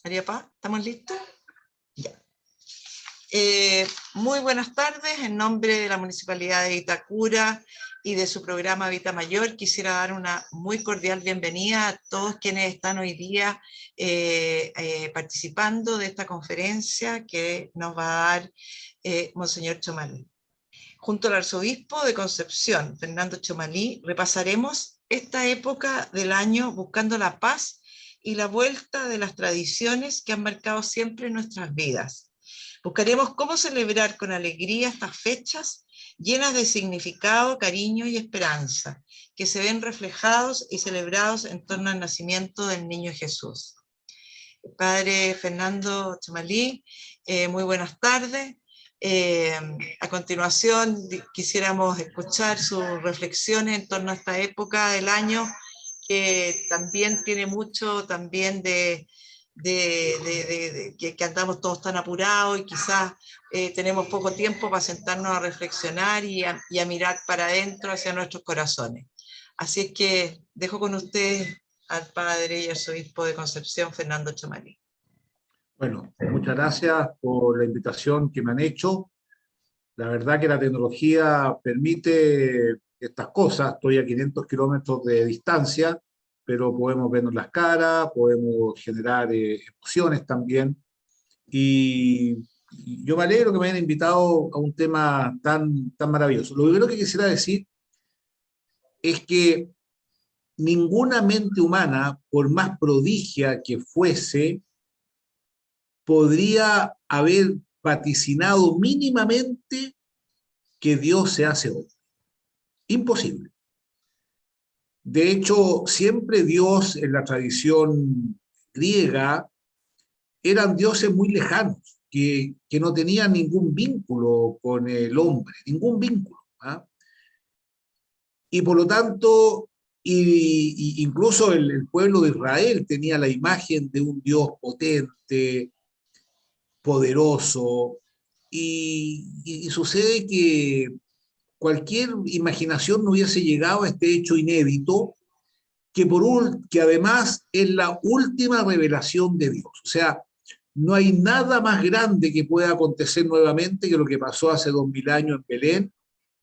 María Paz, ¿estamos listos? Ya. Muy buenas tardes. En nombre de la Municipalidad de Vitacura y de su programa Vita Mayor, quisiera dar una muy cordial bienvenida a todos quienes están hoy día participando de esta conferencia que nos va a dar Monseñor Chomalí. Junto al arzobispo de Concepción, Fernando Chomalí, repasaremos esta época del año buscando la paz y la vuelta de las tradiciones que han marcado siempre nuestras vidas. Buscaremos cómo celebrar con alegría estas fechas llenas de significado, cariño y esperanza, que se ven reflejados y celebrados en torno al nacimiento del niño Jesús. Padre Fernando Chomalí, muy buenas tardes. A continuación quisiéramos escuchar sus reflexiones en torno a esta época del año, que también tiene mucho también que andamos todos tan apurados y quizás tenemos poco tiempo para sentarnos a reflexionar y a mirar para adentro hacia nuestros corazones. Así es que dejo con ustedes al padre y arzobispo de Concepción, Fernando Chomalí. Bueno, muchas gracias por la invitación que me han hecho. La verdad que la tecnología permite estas cosas. Estoy a 500 kilómetros de distancia, pero podemos vernos las caras, podemos generar emociones también. Y yo me alegro que me hayan invitado a un tema tan maravilloso. Lo primero que quisiera decir es que ninguna mente humana, por más prodigia que fuese, podría haber vaticinado mínimamente que Dios se hace hombre. Imposible. De hecho, siempre Dios en la tradición griega eran dioses muy lejanos, que no tenían ningún vínculo con el hombre, ningún vínculo. ¿Ah? Y por lo tanto, incluso el pueblo de Israel tenía la imagen de un Dios potente, poderoso, y sucede que cualquier imaginación no hubiese llegado a este hecho inédito, que además es la última revelación de Dios. O sea, no hay nada más grande que pueda acontecer nuevamente que lo que pasó hace 2000 años en Belén,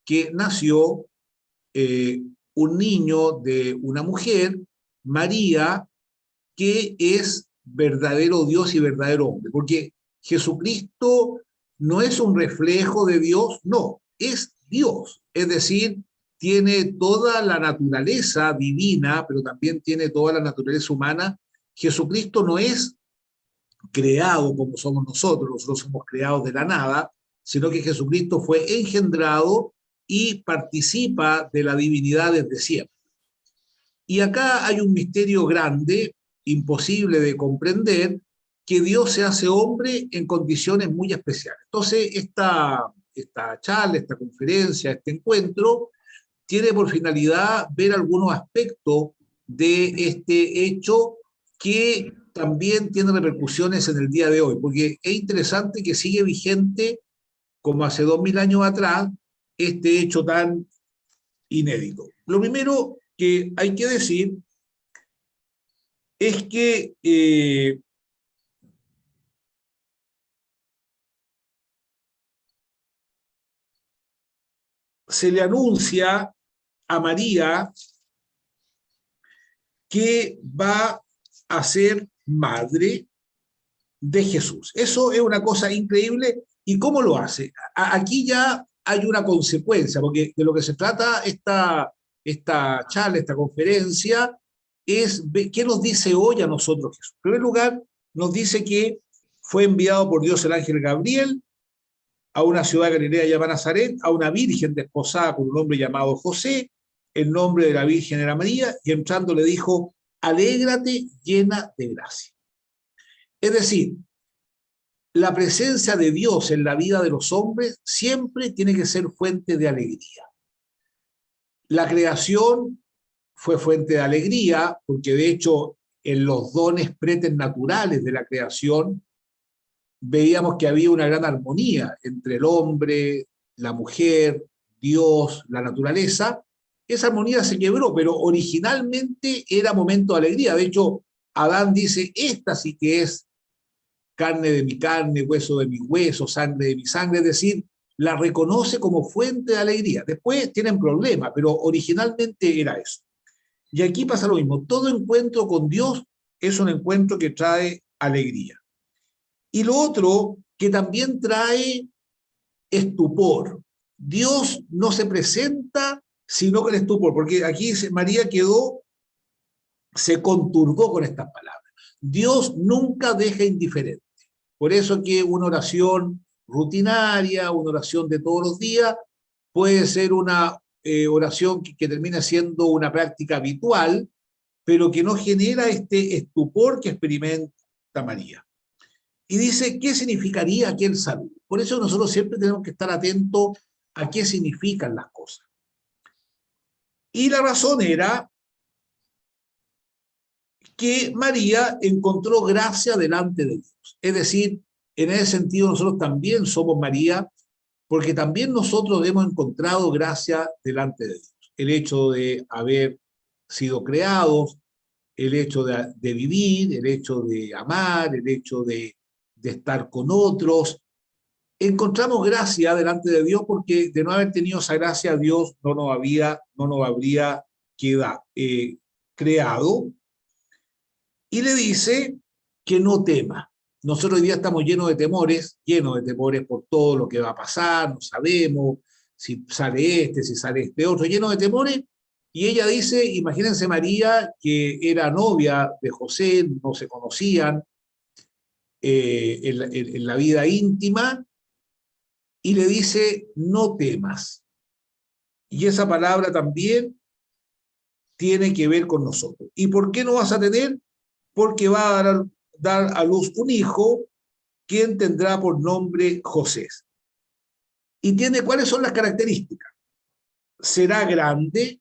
que nació un niño de una mujer, María, que es verdadero Dios y verdadero hombre, porque Jesucristo no es un reflejo de Dios, no, es Dios, es decir, tiene toda la naturaleza divina, pero también tiene toda la naturaleza humana. Jesucristo no es creado como somos nosotros somos creados de la nada, sino que Jesucristo fue engendrado y participa de la divinidad desde siempre. Y acá hay un misterio grande, imposible de comprender, que Dios se hace hombre en condiciones muy especiales. Entonces, esta charla, esta conferencia, este encuentro, tiene por finalidad ver algunos aspectos de este hecho que también tiene repercusiones en el día de hoy, porque es interesante que sigue vigente, como hace 2000 años atrás, este hecho tan inédito. Lo primero que hay que decir es que se le anuncia a María que va a ser madre de Jesús. Eso es una cosa increíble. ¿Y cómo lo hace? Aquí ya hay una consecuencia, porque de lo que se trata esta charla, esta conferencia, es qué nos dice hoy a nosotros Jesús. En primer lugar, nos dice que fue enviado por Dios el ángel Gabriel a una ciudad de Galilea llamada Nazaret, a una virgen desposada con un hombre llamado José. El nombre de la virgen era María, y entrando le dijo: alégrate, llena de gracia. Es decir, la presencia de Dios en la vida de los hombres siempre tiene que ser fuente de alegría. La creación fue fuente de alegría, porque de hecho en los dones preternaturales de la creación veíamos que había una gran armonía entre el hombre, la mujer, Dios, la naturaleza. Esa armonía se quebró, pero originalmente era momento de alegría. De hecho, Adán dice: esta sí que es carne de mi carne, hueso de mi hueso, sangre de mi sangre, es decir, la reconoce como fuente de alegría. Después tienen problemas, pero originalmente era eso. Y aquí pasa lo mismo, todo encuentro con Dios es un encuentro que trae alegría. Y lo otro, que también trae estupor. Dios no se presenta sino con estupor, porque aquí dice, María se conturbó con estas palabras. Dios nunca deja indiferente. Por eso que una oración rutinaria, una oración de todos los días, puede ser una oración que termina siendo una práctica habitual, pero que no genera este estupor que experimenta María. Y dice, ¿qué significaría aquel saludo? Por eso nosotros siempre tenemos que estar atentos a qué significan las cosas. Y la razón era que María encontró gracia delante de Dios. Es decir, en ese sentido nosotros también somos María, porque también nosotros hemos encontrado gracia delante de Dios. El hecho de haber sido creados, el hecho de vivir, el hecho de amar, el hecho de estar con otros. Encontramos gracia delante de Dios porque de no haber tenido esa gracia, Dios no nos habría creado. Y le dice que no tema. Nosotros hoy día estamos llenos de temores por todo lo que va a pasar, no sabemos si sale si sale este otro, llenos de temores. Y ella dice, imagínense María, que era novia de José, no se conocían en la vida íntima, y le dice, no temas. Y esa palabra también tiene que ver con nosotros. ¿Y por qué no vas a tener? Porque va a dar a luz un hijo, quien tendrá por nombre José. Y tiene, ¿cuáles son las características? Será grande,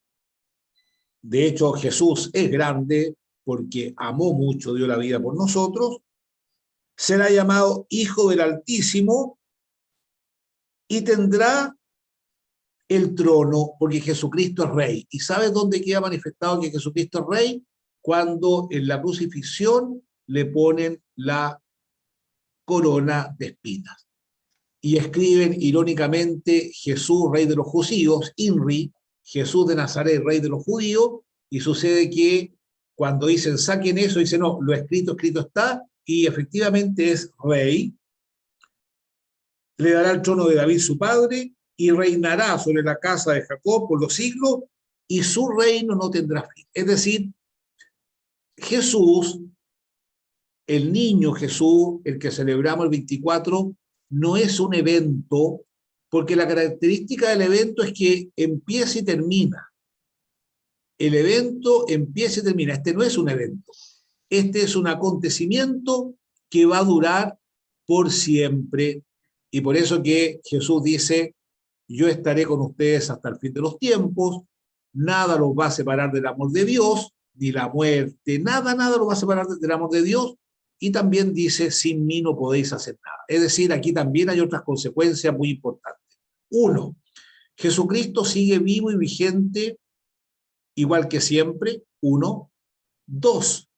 de hecho Jesús es grande porque amó mucho, dio la vida por nosotros, será llamado Hijo del Altísimo y tendrá el trono, porque Jesucristo es rey. ¿Y sabes dónde queda manifestado que Jesucristo es rey? Cuando en la crucifixión le ponen la corona de espinas. Y escriben irónicamente Jesús, rey de los judíos, INRI, Jesús de Nazaret, rey de los judíos, y sucede que cuando dicen saquen eso, dicen no, lo escrito, escrito está, y efectivamente es rey, le dará el trono de David su padre, y reinará sobre la casa de Jacob por los siglos, y su reino no tendrá fin. Es decir, Jesús, el niño Jesús, el que celebramos el 24, no es un evento, porque la característica del evento es que empieza y termina. El evento empieza y termina. Este no es un evento. Este es un acontecimiento que va a durar por siempre. Y por eso que Jesús dice, yo estaré con ustedes hasta el fin de los tiempos, nada los va a separar del amor de Dios, ni la muerte, nada los va a separar del amor de Dios. Y también dice, sin mí no podéis hacer nada. Es decir, aquí también hay otras consecuencias muy importantes. Uno, Jesucristo sigue vivo y vigente igual que siempre. Uno. Dos,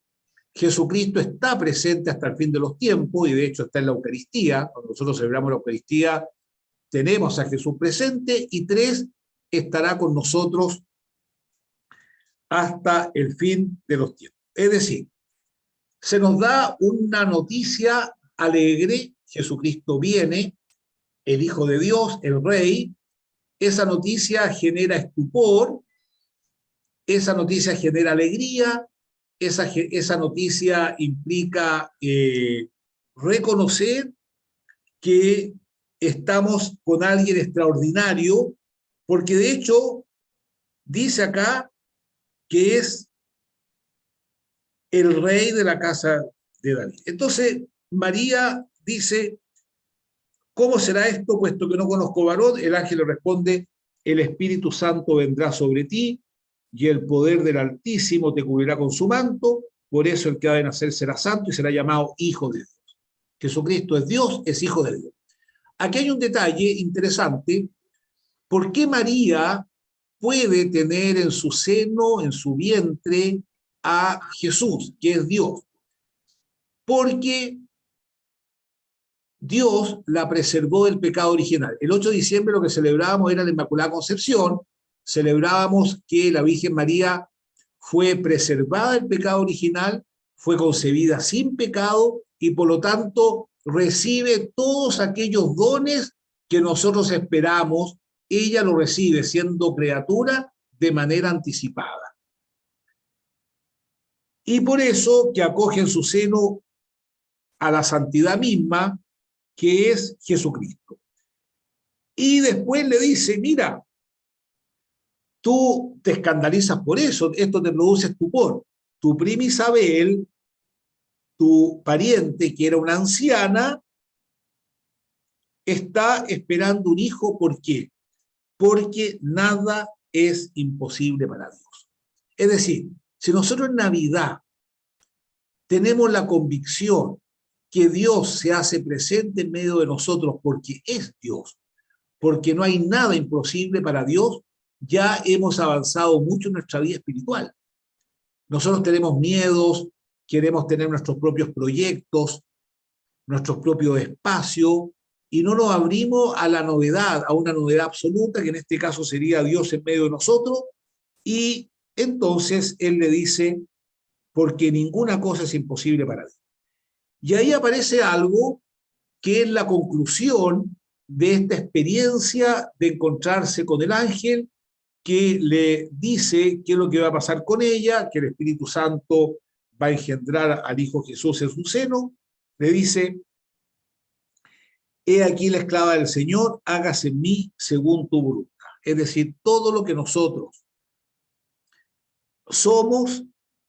Jesucristo está presente hasta el fin de los tiempos y de hecho está en la Eucaristía. Cuando nosotros celebramos la Eucaristía, tenemos a Jesús presente. Y tres, estará con nosotros hasta el fin de los tiempos. Es decir, se nos da una noticia alegre, Jesucristo viene, el Hijo de Dios, el Rey. Esa noticia genera estupor, esa noticia genera alegría, esa noticia implica reconocer que estamos con alguien extraordinario, porque de hecho dice acá que es el rey de la casa de David. Entonces, María dice, ¿cómo será esto, puesto que no conozco varón? El ángel le responde, el Espíritu Santo vendrá sobre ti, y el poder del Altísimo te cubrirá con su manto, por eso el que ha de nacer será santo y será llamado Hijo de Dios. Jesucristo es Dios, es Hijo de Dios. Aquí hay un detalle interesante, ¿por qué María puede tener en su seno, en su vientre, a Jesús, que es Dios? Porque Dios la preservó del pecado original. El 8 de diciembre lo que celebrábamos era la Inmaculada Concepción, celebrábamos que la Virgen María fue preservada del pecado original, fue concebida sin pecado y por lo tanto recibe todos aquellos dones que nosotros esperamos. Ella lo recibe siendo criatura de manera anticipada. Y por eso que acoge en su seno a la santidad misma, que es Jesucristo. Y después le dice, mira, tú te escandalizas por eso, esto te produce estupor. Tu prima Isabel, tu pariente, que era una anciana, está esperando un hijo. ¿Por qué? Porque nada es imposible para Dios. Es decir, si nosotros en Navidad tenemos la convicción que Dios se hace presente en medio de nosotros porque es Dios, porque no hay nada imposible para Dios, ya hemos avanzado mucho en nuestra vida espiritual. Nosotros tenemos miedos, queremos tener nuestros propios proyectos, nuestros propios espacios, y no nos abrimos a la novedad, a una novedad absoluta, que en este caso sería Dios en medio de nosotros, y entonces Él le dice, porque ninguna cosa es imposible para Dios. Y ahí aparece algo que es la conclusión de esta experiencia de encontrarse con el ángel, que le dice qué es lo que va a pasar con ella, que el Espíritu Santo va a engendrar al Hijo Jesús en su seno. Le dice, he aquí la esclava del Señor, hágase en mí según tu voluntad. Es decir, todo lo que nosotros somos,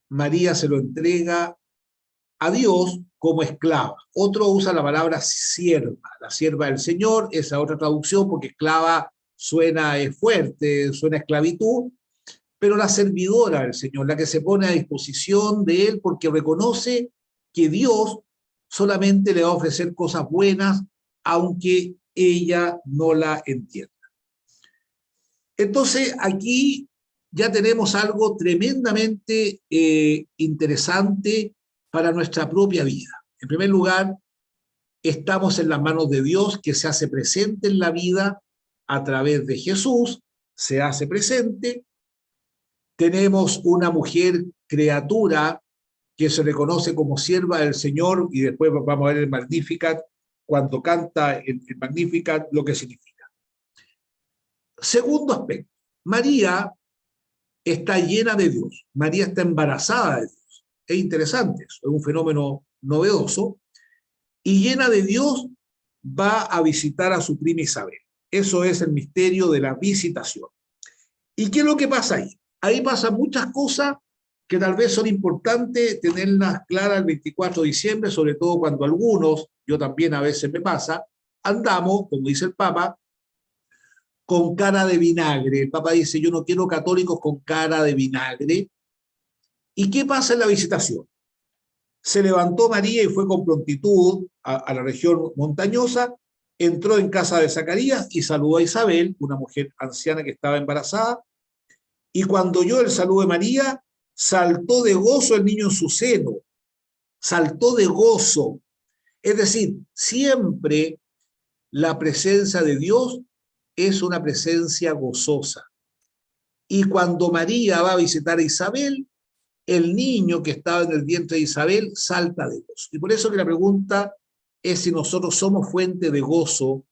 María se lo entrega a Dios como esclava. Otro usa la palabra sierva, la sierva del Señor, esa otra traducción, porque esclava suena fuerte, suena esclavitud, pero la servidora del Señor, la que se pone a disposición de Él porque reconoce que Dios solamente le va a ofrecer cosas buenas, aunque ella no la entienda. Entonces, aquí ya tenemos algo tremendamente interesante para nuestra propia vida. En primer lugar, estamos en las manos de Dios, que se hace presente en la vida a través de Jesús, se hace presente. Tenemos una mujer criatura que se reconoce como sierva del Señor, y después vamos a ver el Magnificat, cuando canta el Magnificat, lo que significa. Segundo aspecto, María está llena de Dios, María está embarazada de Dios. Es interesante eso, es un fenómeno novedoso, y llena de Dios va a visitar a su prima Isabel. Eso es el misterio de la visitación. ¿Y qué es lo que pasa ahí? Ahí pasan muchas cosas que tal vez son importantes tenerlas claras el 24 de diciembre, sobre todo cuando algunos, yo también a veces me pasa, andamos, como dice el Papa, con cara de vinagre. El Papa dice, yo no quiero católicos con cara de vinagre. ¿Y qué pasa en la visitación? Se levantó María y fue con prontitud a la región montañosa, entró en casa de Zacarías y saludó a Isabel, una mujer anciana que estaba embarazada, y cuando oyó el saludo de María, saltó de gozo el niño en su seno, saltó de gozo. Es decir, siempre la presencia de Dios es una presencia gozosa. Y cuando María va a visitar a Isabel, el niño que estaba en el vientre de Isabel salta de gozo. Y por eso que la pregunta es si nosotros somos fuente de gozo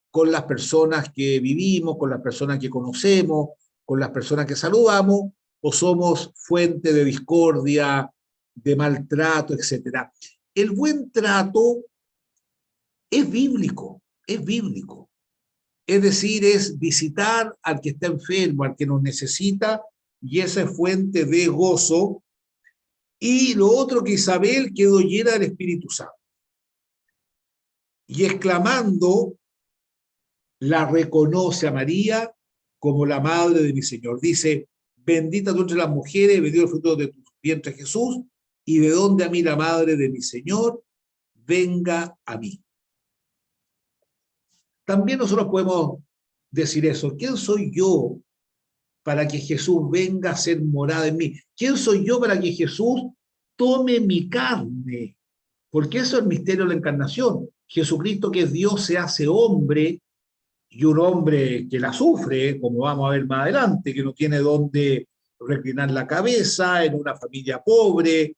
con las personas que vivimos, con las personas que conocemos, con las personas que saludamos, o somos fuente de discordia, de maltrato, etc. El buen trato es bíblico, es bíblico. Es decir, es visitar al que está enfermo, al que nos necesita, y esa es fuente de gozo. Y lo otro, que Isabel quedó llena del Espíritu Santo. Y exclamando, la reconoce a María como la madre de mi Señor. Dice, bendita tú entre las mujeres, bendito el fruto de tu vientre Jesús, y de donde a mí la madre de mi Señor, venga a mí. También nosotros podemos decir eso. ¿Quién soy yo para que Jesús venga a ser morada en mí? ¿Quién soy yo para que Jesús tome mi carne? Porque eso es el misterio de la encarnación. Jesucristo, que es Dios, se hace hombre, y un hombre que la sufre, como vamos a ver más adelante, que no tiene dónde reclinar la cabeza, en una familia pobre,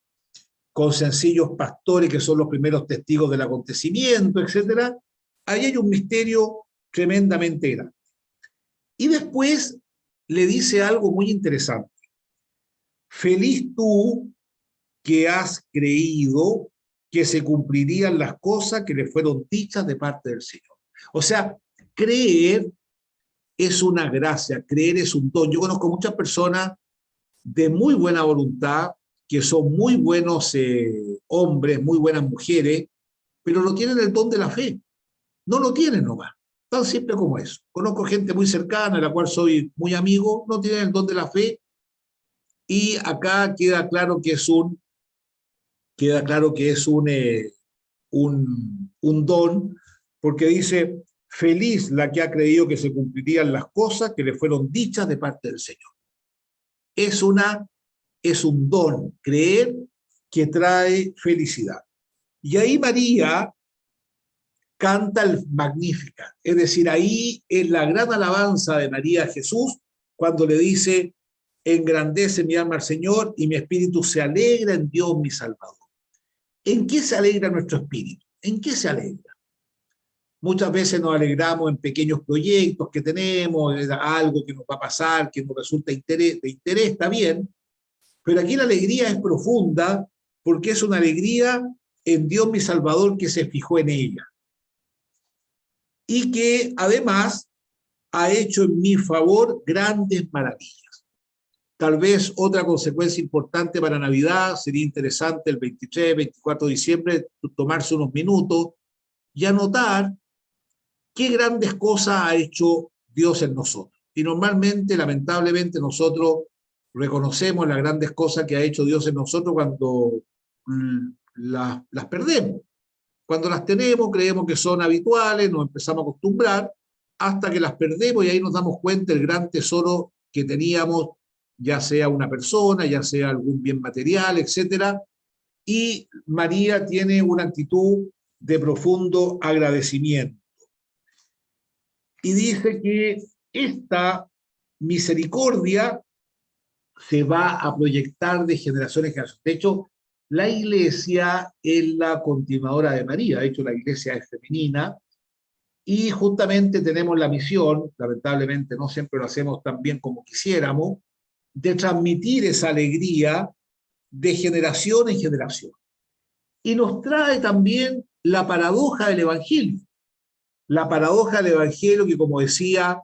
con sencillos pastores que son los primeros testigos del acontecimiento, etcétera. Ahí hay un misterio tremendamente grande. Y después le dice algo muy interesante. Feliz tú que has creído que se cumplirían las cosas que le fueron dichas de parte del Señor. O sea, creer es una gracia, creer es un don. Yo conozco muchas personas de muy buena voluntad, que son muy buenos hombres, muy buenas mujeres, pero no tienen el don de la fe. No lo tienen nomás. Tan simple como eso. Conozco gente muy cercana, de la cual soy muy amigo, no tienen el don de la fe, y acá queda claro que es un don, porque dice, feliz la que ha creído que se cumplirían las cosas que le fueron dichas de parte del Señor. Es, una, es un don, creer que trae felicidad. Y ahí María canta el Magnífica, es decir, ahí es la gran alabanza de María a Jesús, cuando le dice, engrandece mi alma al Señor y mi espíritu se alegra en Dios mi Salvador. ¿En qué se alegra nuestro espíritu? ¿En qué se alegra? Muchas veces nos alegramos en pequeños proyectos que tenemos, algo que nos va a pasar, que nos resulta de interés, está bien, pero aquí la alegría es profunda porque es una alegría en Dios mi Salvador que se fijó en ella y que además ha hecho en mi favor grandes maravillas. Tal vez otra consecuencia importante para Navidad sería interesante el 23, 24 de diciembre tomarse unos minutos y anotar qué grandes cosas ha hecho Dios en nosotros. Y normalmente, lamentablemente, nosotros reconocemos las grandes cosas que ha hecho Dios en nosotros cuando las perdemos. Cuando las tenemos, creemos que son habituales, nos empezamos a acostumbrar, hasta que las perdemos y ahí nos damos cuenta del gran tesoro que teníamos, ya sea una persona, ya sea algún bien material, etcétera. Y María tiene una actitud de profundo agradecimiento. Y dice que esta misericordia se va a proyectar de generación en generación. De hecho, la iglesia es la continuadora de María, de hecho la iglesia es femenina, y justamente tenemos la misión, lamentablemente no siempre lo hacemos tan bien como quisiéramos, de transmitir esa alegría de generación en generación. Y nos trae también la paradoja del Evangelio. La paradoja del Evangelio que, como decía,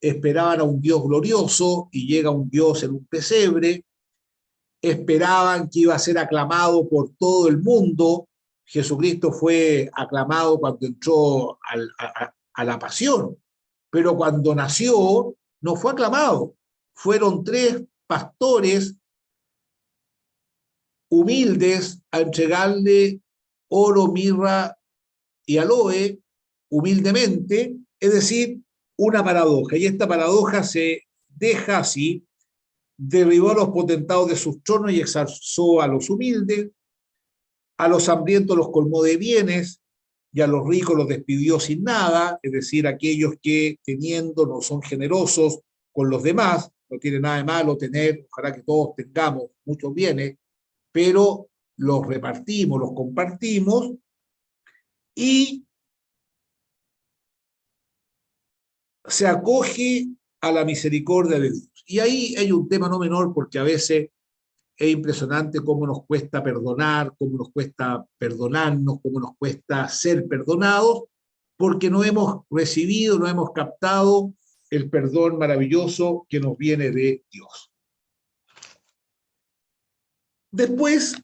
esperaban a un Dios glorioso y llega un Dios en un pesebre, esperaban que iba a ser aclamado por todo el mundo. Jesucristo fue aclamado cuando entró a la pasión, pero cuando nació no fue aclamado. Fueron tres pastores humildes a entregarle oro, mirra y aloe, humildemente, es decir, una paradoja. Y esta paradoja se deja así: derribó a los potentados de sus tronos y exalzó a los humildes, a los hambrientos los colmó de bienes, y a los ricos los despidió sin nada, es decir, aquellos que teniendo no son generosos con los demás. No tiene nada de malo tener, ojalá que todos tengamos muchos bienes, pero los repartimos, los compartimos, y se acoge a la misericordia de Dios. Y ahí hay un tema no menor, porque a veces es impresionante cómo nos cuesta perdonar, cómo nos cuesta perdonarnos, cómo nos cuesta ser perdonados, porque no hemos recibido, no hemos captado el perdón maravilloso que nos viene de Dios. Después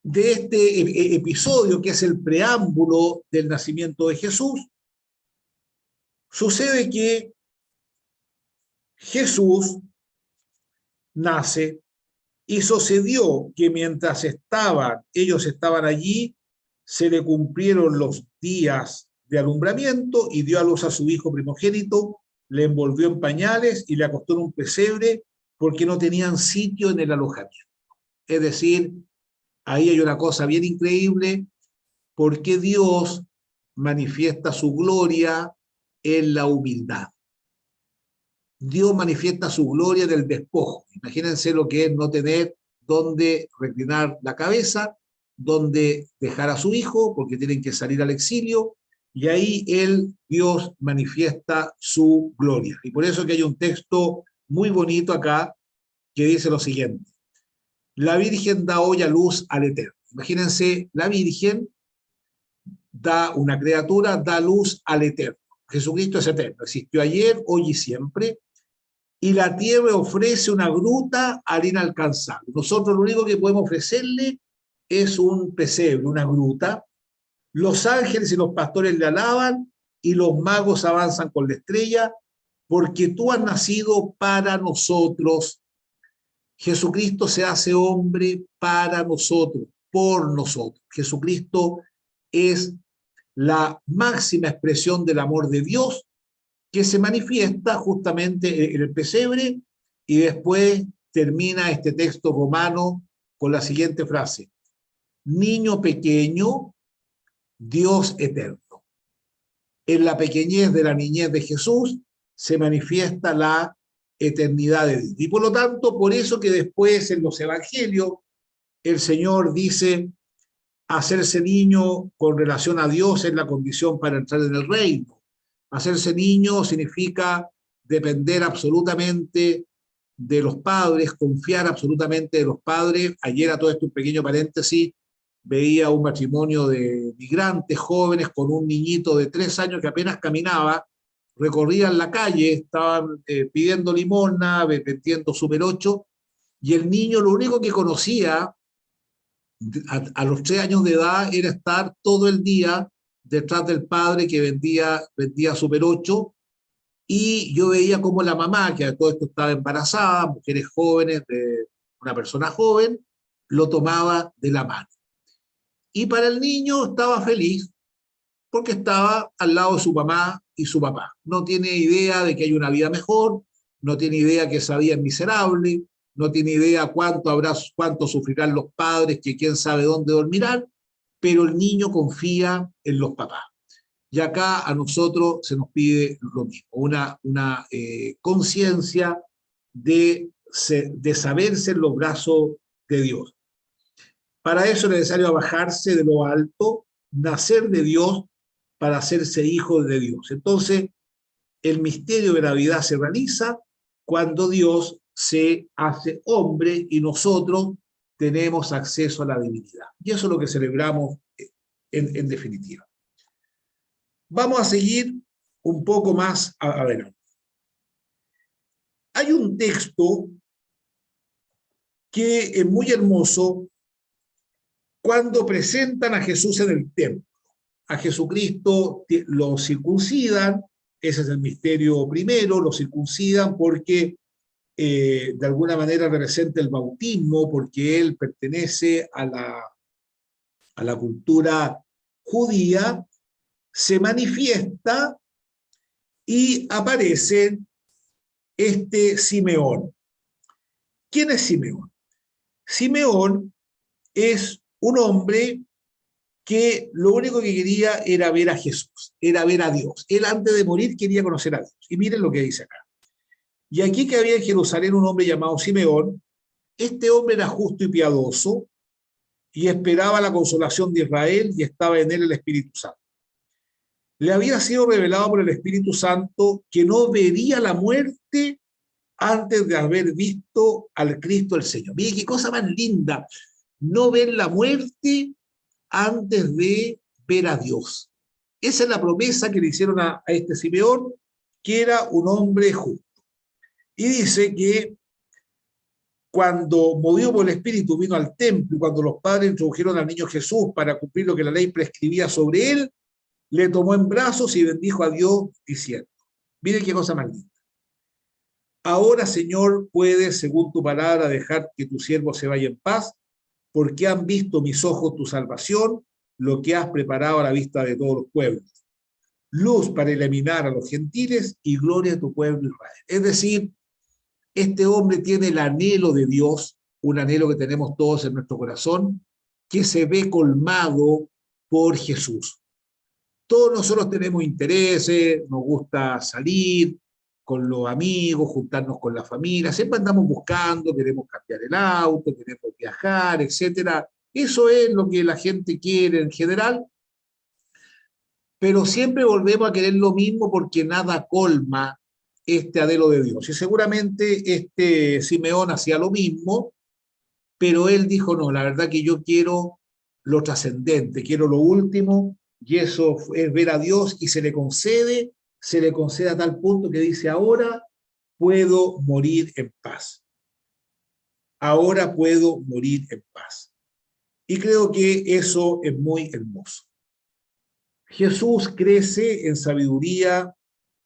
de este episodio, que es el preámbulo del nacimiento de Jesús, sucede que Jesús nace. Y sucedió que mientras ellos estaban allí, se le cumplieron los días de alumbramiento y dio a luz a su hijo primogénito, le envolvió en pañales y le acostó en un pesebre porque no tenían sitio en el alojamiento. Es decir, ahí hay una cosa bien increíble, porque Dios manifiesta su gloria en la humildad. Dios manifiesta su gloria en el despojo. Imagínense lo que es no tener dónde reclinar la cabeza, dónde dejar a su hijo, porque tienen que salir al exilio, y ahí Dios manifiesta su gloria. Y por eso que hay un texto muy bonito acá que dice lo siguiente: la Virgen da hoy a luz al Eterno. Imagínense, la Virgen da una criatura, da luz al Eterno. Jesucristo es eterno, existió ayer, hoy y siempre, y la tierra ofrece una gruta al inalcanzable. Nosotros lo único que podemos ofrecerle es un pesebre, una gruta. Los ángeles y los pastores le alaban y los magos avanzan con la estrella, porque tú has nacido para nosotros. Jesucristo se hace hombre para nosotros, por nosotros. Jesucristo es la máxima expresión del amor de Dios, que se manifiesta justamente en el pesebre, y después termina este texto romano con la siguiente frase: niño pequeño, Dios eterno. En la pequeñez de la niñez de Jesús se manifiesta la eternidad de Dios. Y por lo tanto, por eso que después en los evangelios el Señor dice: hacerse niño con relación a Dios es la condición para entrar en el reino. Hacerse niño significa depender absolutamente de los padres, confiar absolutamente de los padres. Ayer, a todo esto, un pequeño paréntesis, veía un matrimonio de migrantes jóvenes con un niñito de 3 años que apenas caminaba, recorrían la calle, estaban pidiendo limosna, vendiendo Super 8, y el niño lo único que conocía a los 3 años de edad era estar todo el día detrás del padre que vendía Super 8, y yo veía como la mamá, que a todo esto estaba embarazada, mujeres jóvenes, de una persona joven, lo tomaba de la mano. Y para el niño estaba feliz porque estaba al lado de su mamá y su papá. No tiene idea de que hay una vida mejor, no tiene idea que esa vida es miserable, no tiene idea cuánto sufrirán los padres, que quién sabe dónde dormirán, pero el niño confía en los papás. Y acá a nosotros se nos pide lo mismo, una conciencia de saberse en los brazos de Dios. Para eso es necesario bajarse de lo alto, nacer de Dios para hacerse hijo de Dios. Entonces, el misterio de la Navidad se realiza cuando Dios se hace hombre y nosotros tenemos acceso a la divinidad. Y eso es lo que celebramos en definitiva. Vamos a seguir un poco más adelante. Hay un texto que es muy hermoso cuando presentan a Jesús en el templo. A Jesucristo lo circuncidan, ese es el misterio primero, lo circuncidan porque de alguna manera representa el bautismo, porque él pertenece a la cultura judía, se manifiesta y aparece este Simeón. ¿Quién es Simeón? Simeón es un hombre que lo único que quería era ver a Jesús, era ver a Dios. Él antes de morir quería conocer a Dios. Y miren lo que dice acá. Y aquí que había en Jerusalén un hombre llamado Simeón, este hombre era justo y piadoso y esperaba la consolación de Israel y estaba en él el Espíritu Santo. Le había sido revelado por el Espíritu Santo que no vería la muerte antes de haber visto al Cristo el Señor. Miren qué cosa más linda, no ver la muerte antes de ver a Dios. Esa es la promesa que le hicieron a este Simeón, que era un hombre justo. Y dice que cuando, movido por el Espíritu, vino al templo, y cuando los padres introdujeron al niño Jesús para cumplir lo que la ley prescribía sobre él, le tomó en brazos y bendijo a Dios diciendo, miren qué cosa más linda. Ahora, Señor, puedes, según tu palabra, dejar que tu siervo se vaya en paz, porque han visto mis ojos tu salvación, lo que has preparado a la vista de todos los pueblos. Luz para iluminar a los gentiles y gloria a tu pueblo Israel. Es decir, este hombre tiene el anhelo de Dios, un anhelo que tenemos todos en nuestro corazón, que se ve colmado por Jesús. Todos nosotros tenemos intereses, nos gusta salir con los amigos, juntarnos con la familia, siempre andamos buscando, queremos cambiar el auto, queremos viajar, etcétera. Eso es lo que la gente quiere en general, pero siempre volvemos a querer lo mismo porque nada colma este anhelo de Dios. Y seguramente este Simeón hacía lo mismo, pero él dijo, no, la verdad que yo quiero lo trascendente, quiero lo último, y eso es ver a Dios y se le concede a tal punto que dice, ahora puedo morir en paz. Ahora puedo morir en paz. Y creo que eso es muy hermoso. Jesús crece en sabiduría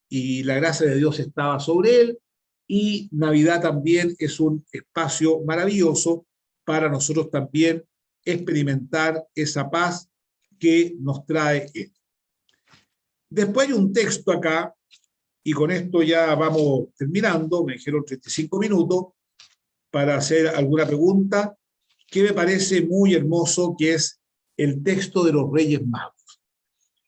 y la gracia de Dios estaba sobre él, y Navidad también es un espacio maravilloso para nosotros también experimentar esa paz que nos trae él. Después hay un texto acá, y con esto ya vamos terminando, me dijeron 35 minutos, para hacer alguna pregunta, que me parece muy hermoso, que es el texto de los Reyes Magos.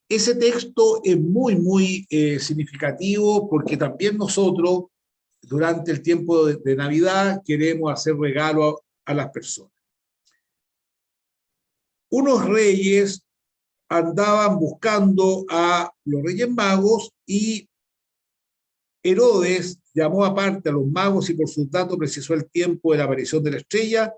Ese texto es muy significativo porque también nosotros, durante el tiempo de Navidad, queremos hacer regalo a las personas. Unos reyes andaban buscando a los Reyes Magos y Herodes llamó aparte a los magos y por sus datos precisó el tiempo de la aparición de la estrella.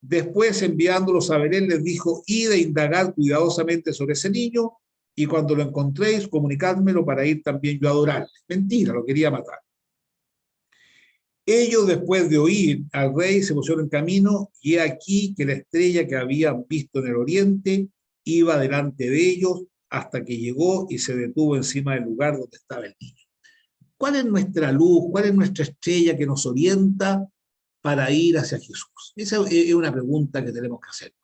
Después, enviándolos a Belén, les dijo, id a indagar cuidadosamente sobre ese niño y cuando lo encontréis, comunicádmelo para ir también yo a adorarle. Mentira, lo quería matar. Ellos, después de oír al rey, se pusieron en camino y he aquí que la estrella que habían visto en el oriente iba delante de ellos hasta que llegó y se detuvo encima del lugar donde estaba el niño. ¿Cuál es nuestra luz? ¿Cuál es nuestra estrella que nos orienta para ir hacia Jesús? Esa es una pregunta que tenemos que hacer.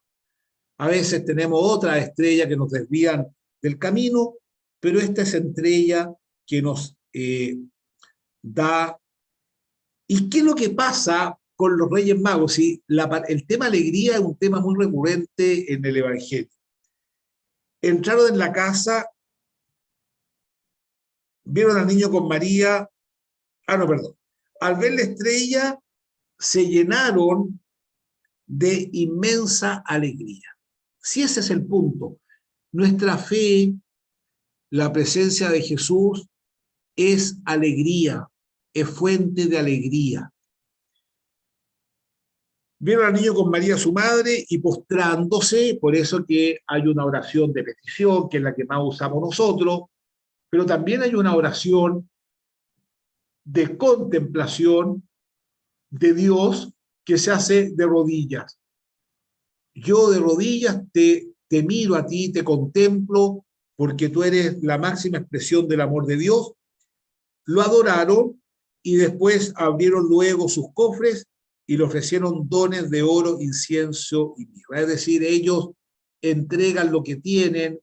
A veces tenemos otras estrellas que nos desvían del camino, pero esta es estrella que nos da. ¿Y qué es lo que pasa con los Reyes Magos? ¿Sí? El tema alegría es un tema muy recurrente en el Evangelio. Entraron en la casa, vieron al niño con María, no, perdón. Al ver la estrella, se llenaron de inmensa alegría. Si ese es el punto, nuestra fe, la presencia de Jesús es alegría, es fuente de alegría. Vieron al niño con María su madre y postrándose, por eso que hay una oración de petición, que es la que más usamos nosotros, pero también hay una oración de contemplación de Dios que se hace de rodillas. Yo de rodillas te miro a ti, te contemplo, porque tú eres la máxima expresión del amor de Dios. Lo adoraron y después abrieron luego sus cofres y le ofrecieron dones de oro, incienso y mirra. Es decir, ellos entregan lo que tienen,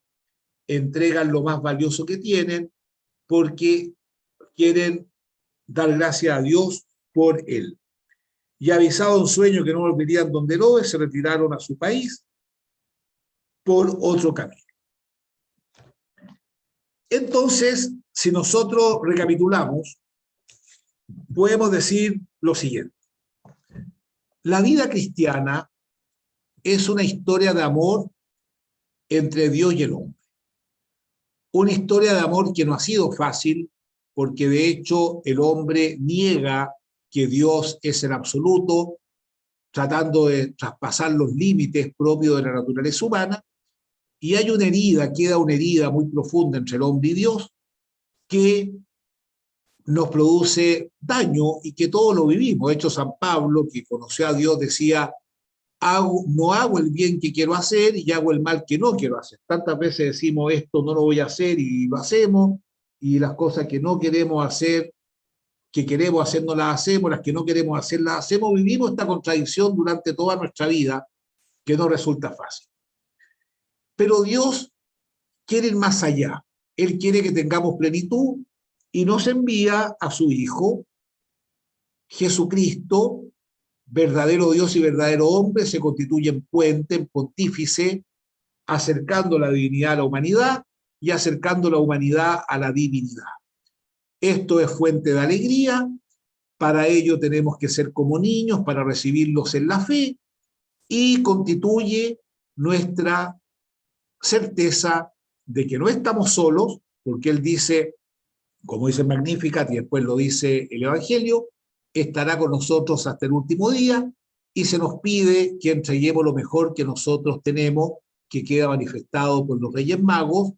entregan lo más valioso que tienen, porque quieren dar gracias a Dios por él. Y avisado un sueño que no volverían donde Herodes, se retiraron a su país por otro camino. Entonces, si nosotros recapitulamos, podemos decir lo siguiente. La vida cristiana es una historia de amor entre Dios y el hombre. Una historia de amor que no ha sido fácil, porque de hecho el hombre niega que Dios es el absoluto, tratando de traspasar los límites propios de la naturaleza humana, y hay una herida, queda una herida muy profunda entre el hombre y Dios, que nos produce daño y que todos lo vivimos. De hecho, San Pablo, que conoció a Dios, decía, no hago el bien que quiero hacer y hago el mal que no quiero hacer. Tantas veces decimos esto no lo voy a hacer y lo hacemos, y las cosas que no queremos hacer, que queremos hacer no las hacemos, las que no queremos hacer las hacemos. Vivimos esta contradicción durante toda nuestra vida que no resulta fácil. Pero Dios quiere ir más allá. Él quiere que tengamos plenitud y nos envía a su Hijo, Jesucristo, verdadero Dios y verdadero hombre, se constituye en puente, en pontífice, acercando la divinidad a la humanidad, y acercando la humanidad a la divinidad. Esto es fuente de alegría, para ello tenemos que ser como niños, para recibirlos en la fe, y constituye nuestra certeza de que no estamos solos, porque él dice, como dice Magnificat, y después lo dice el Evangelio, estará con nosotros hasta el último día, y se nos pide que entreguemos lo mejor que nosotros tenemos, que queda manifestado por los Reyes Magos,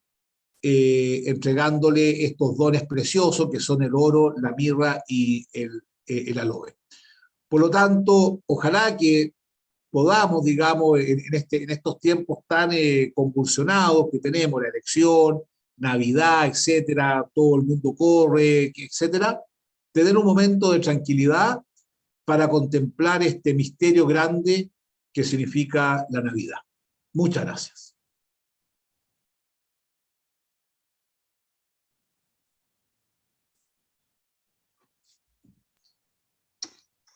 entregándole estos dones preciosos que son el oro, la mirra y el aloe. Por lo tanto, ojalá que podamos, digamos, en estos tiempos tan convulsionados que tenemos, la elección, Navidad, etcétera, todo el mundo corre, etcétera, tener un momento de tranquilidad para contemplar este misterio grande que significa la Navidad. Muchas gracias.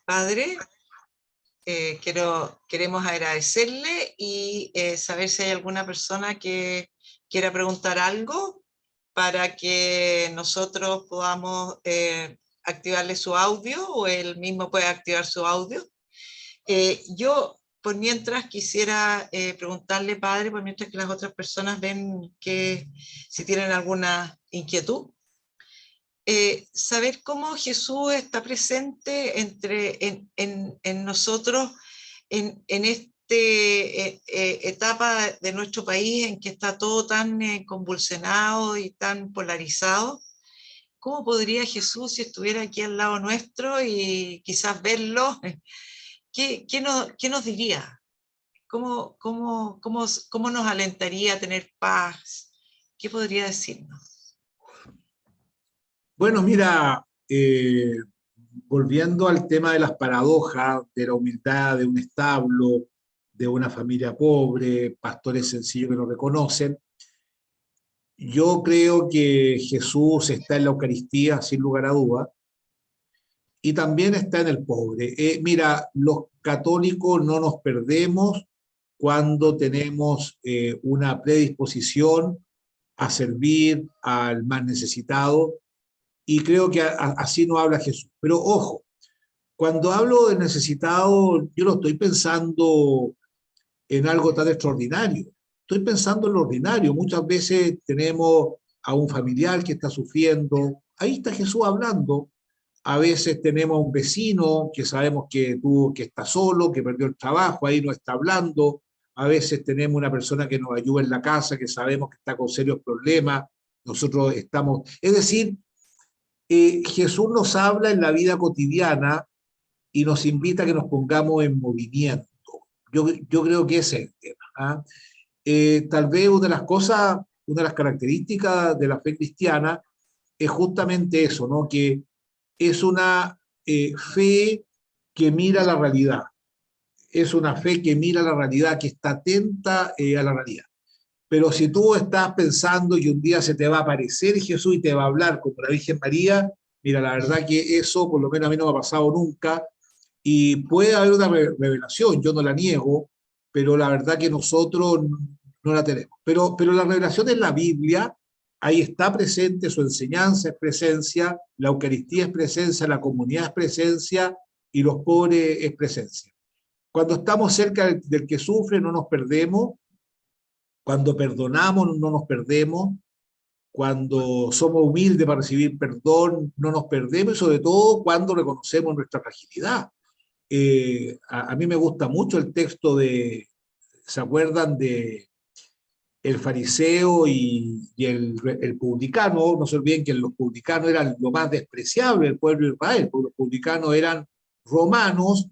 Padre, queremos agradecerle y saber si hay alguna persona que quiera preguntar algo para que nosotros podamos activarle su audio o él mismo puede activar su audio. Yo, por mientras, quisiera preguntarle, Padre, por mientras que las otras personas ven que si tienen alguna inquietud. Saber cómo Jesús está presente en nosotros en esta etapa de nuestro país en que está todo tan convulsionado y tan polarizado. ¿Cómo podría Jesús, si estuviera aquí al lado nuestro y quizás verlo, qué nos diría? ¿Cómo nos alentaría a tener paz? ¿Qué podría decirnos? Bueno, mira, volviendo al tema de las paradojas, de la humildad de un establo, de una familia pobre, pastores sencillos que lo reconocen, yo creo que Jesús está en la Eucaristía, sin lugar a duda, y también está en el pobre. Mira, los católicos no nos perdemos cuando tenemos una predisposición a servir al más necesitado, y creo que así no habla Jesús. Pero ojo, cuando hablo de necesitado, yo no estoy pensando en algo tan extraordinario. Estoy pensando en lo ordinario. Muchas veces tenemos a un familiar que está sufriendo. Ahí está Jesús hablando. A veces tenemos a un vecino que sabemos que está solo, que perdió el trabajo, ahí no está hablando. A veces tenemos una persona que nos ayuda en la casa, que sabemos que está con serios problemas. Nosotros estamos... Es decir, Jesús nos habla en la vida cotidiana y nos invita a que nos pongamos en movimiento. Yo creo que ese es el tema. ¿Ah? Tal vez una de las cosas, una de las características de la fe cristiana es justamente eso, ¿no? Que es una fe que mira la realidad, es una fe que mira la realidad, que está atenta a la realidad. Pero si tú estás pensando que un día se te va a aparecer Jesús y te va a hablar como la Virgen María, mira, la verdad que eso por lo menos a mí no me ha pasado nunca, y puede haber una revelación, yo no la niego, pero la verdad que nosotros no la tenemos. Pero la revelación en la Biblia, ahí está presente, su enseñanza es presencia, la Eucaristía es presencia, la comunidad es presencia y los pobres es presencia. Cuando estamos cerca del que sufre no nos perdemos, cuando perdonamos no nos perdemos, cuando somos humildes para recibir perdón no nos perdemos, y sobre todo cuando reconocemos nuestra fragilidad. A mí me gusta mucho el texto de, ¿se acuerdan de el fariseo y el publicano? No se olviden que los publicanos eran lo más despreciable del pueblo de Israel, porque los publicanos eran romanos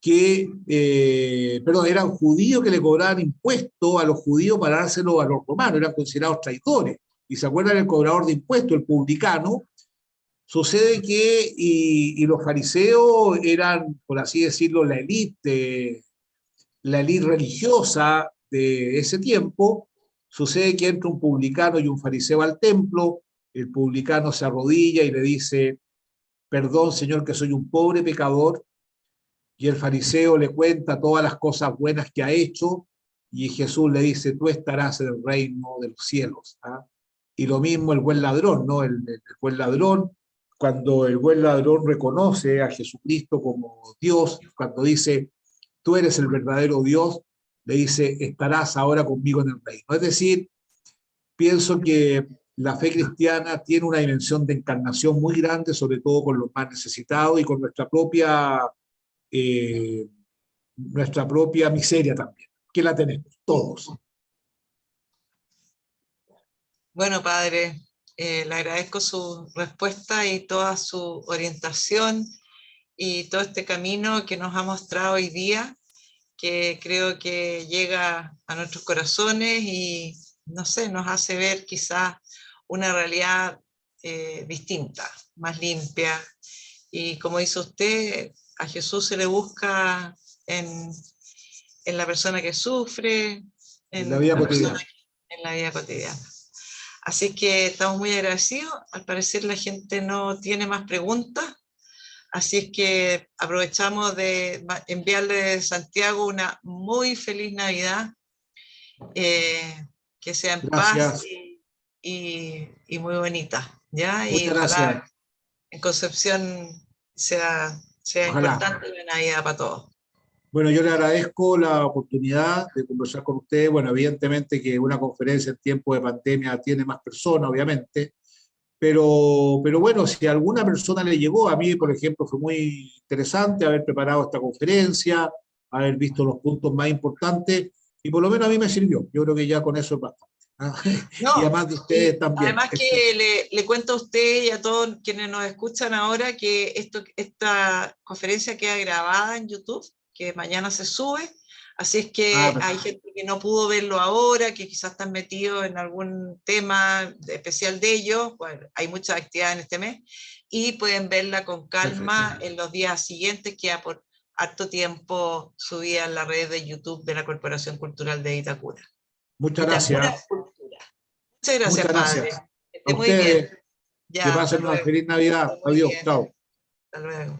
perdón, eran judíos que le cobraban impuestos a los judíos para dárselo a los romanos, eran considerados traidores. Y se acuerdan el cobrador de impuestos, el publicano. Sucede que, y los fariseos eran, por así decirlo, la élite religiosa de ese tiempo. Sucede que entra un publicano y un fariseo al templo, el publicano se arrodilla y le dice, perdón, Señor, que soy un pobre pecador, y el fariseo le cuenta todas las cosas buenas que ha hecho, y Jesús le dice, tú estarás en el reino de los cielos. ¿Ah? Y lo mismo el buen ladrón, ¿no? El buen ladrón, cuando el buen ladrón reconoce a Jesucristo como Dios, cuando dice, tú eres el verdadero Dios, le dice, estarás ahora conmigo en el reino. Es decir, pienso que la fe cristiana tiene una dimensión de encarnación muy grande, sobre todo con los más necesitados y con eh, nuestra propia miseria también, que la tenemos todos. Bueno, padre, le agradezco su respuesta y toda su orientación y todo este camino que nos ha mostrado hoy día, que creo que llega a nuestros corazones y, no sé, nos hace ver quizás una realidad distinta, más limpia. Y como dice usted, a Jesús se le busca en la persona que sufre, En la en vida la persona cotidiana. en la vida cotidiana. Así que estamos muy agradecidos. Al parecer la gente no tiene más preguntas. Así es que aprovechamos de enviarle de Santiago una muy feliz Navidad, que sea en paz Gracias, y muy bonita, ¿ya? Y muchas ojalá gracias. en Concepción sea Ojalá. importante la Navidad para todos. Bueno, yo le agradezco la oportunidad de conversar con usted. Bueno, evidentemente que una conferencia en tiempo de pandemia tiene más personas, obviamente, pero bueno, si a alguna persona le llegó, a mí, por ejemplo, fue muy interesante haber preparado esta conferencia, haber visto los puntos más importantes, y por lo menos a mí me sirvió. Yo creo que ya con eso es bastante. ¿Ah? Y No, además de ustedes y también. además que le cuento a usted y a todos quienes nos escuchan ahora que esta conferencia queda grabada en YouTube, que mañana se sube, así es Ah, que hay perfecto. gente que no pudo verlo ahora, que quizás están metidos en algún tema especial de ellos, bueno, hay muchas actividades en este mes, y pueden verla con Perfecto. calma en los días siguientes, queda por harto tiempo subida en la red de YouTube de la Corporación Cultural de Itacura. Muchas Itacura gracias. Cultura. Muchas gracias, Muchas padre. gracias. Que A esté muy bien. ustedes, que Ya, hasta pasen una luego. feliz Que Navidad. esté muy Adiós. bien. Chao. Hasta luego.